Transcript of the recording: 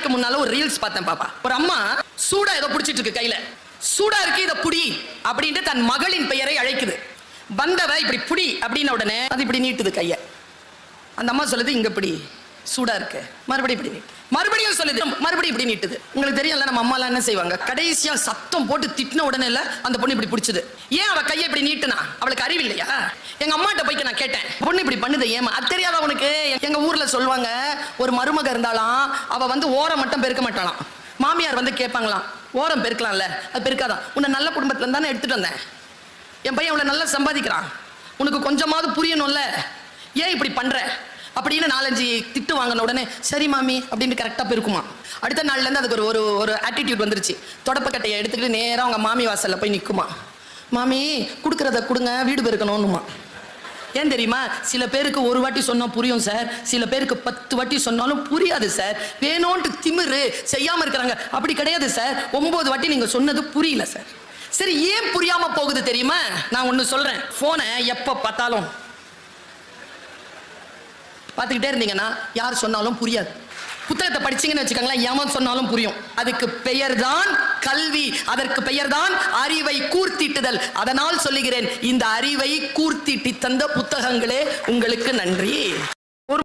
நாளைக்கு முன்னால ஒரு ரீல்ஸ் பார்த்தேன் பாப்பா. ஒரு அம்மா சூடா ஏதோ பிடிச்சிட்டு இருக்கு கையில. சூடா இருக்கு இத புடி அப்படின்ட்டு தன் மகளின் பெயரை அழைக்குது. வந்தவ இப்படி புடி அப்படின்ன உடனே அது இப்படி நீட்டுது கைய. அந்த அம்மா சொல்லுது இங்க இப்படி சூடா இருக்கு. மறுபடியும் இப்படி நீட்டு. மறுபடியும் சொல்லுது மறுபடியும் இப்படி நீட்டுது. உங்களுக்கு தெரியும்ல நம்ம அம்மா எல்லாம் என்ன செய்வாங்க, கடைசியா சத்தம் போட்டு திட்டின உடனே இல்ல அந்த பொண்ணு இப்படி பிடிச்சது. ஏன் அவ கையை இப்படி நீட்டுனா? அவளுக்கு அறிவு இல்லையா? எங்க அம்மாட்ட போய்க்கு நான் கேட்டேன், பொண்ணு இப்படி பண்ணுது ஏமா? அது தெரியாத உனக்கு? எங்க ஊர்ல சொல்லுவாங்க, ஒரு மருமக இருந்தாலாம், அவ வந்து ஓரம் மட்டும் பெருக்க மாட்டாளாம். மாமியார் வந்து கேட்பாங்களாம், ஓரம் பெருக்கலாம்ல, அது பெருக்காதான். உன்னை நல்ல குடும்பத்துல தானே எடுத்துட்டு வந்தேன், என் பையன் அவளை நல்லா சம்பாதிக்கிறான், உனக்கு கொஞ்சமாவது புரியணும்ல, ஏன் இப்படி பண்ற அப்படின்னு 4-5 திட்டு வாங்கின உடனே சரி மாமி அப்படின்னு கரெக்டா பெருக்குமா. அடுத்த நாள்ல இருந்து அதுக்கு ஒரு ஒரு ஆட்டிடியூட் வந்துருச்சு. தொடப்பக்கட்டையை எடுத்துக்கிட்டு நேரம் அவங்க மாமி வாசல்ல போய் நிக்குமா. மாமி கொடுக்கறத கொடுங்க, வீடு பெருக்கணும்னுமா. ஏன் தெரியுமா? சில பேருக்கு ஒரு வாட்டி சொன்னா புரியும் சார், சில பேருக்கு 10 வாட்டி சொன்னாலும் புரியாது சார். வேணும்ட்டு திமிரு செய்யாம இருக்கிறாங்க. அப்படி கிடையாது சார், 9 வாட்டி நீங்க சொன்னது புரியல சார். சரி ஏன் புரியாம போகுது தெரியுமா? நான் ஒண்ணு சொல்றேன், போனை எப்ப பார்த்தாலும் பார்த்துக்கிட்டே இருந்தீங்கன்னா யார் சொன்னாலும் புரியாது. புத்தகத்தை படிச்சீங்கன்னு வச்சுக்கோங்களேன், எவன் சொன்னாலும் புரியும். அதுக்கு பெயர் தான் கல்வி, அதற்கு பெயர் தான் அறிவை கூர்த்திட்டுதல். அதனால் சொல்லுகிறேன், இந்த அறிவை கூர்த்திட்டி தந்த புத்தகங்களே உங்களுக்கு நன்றி.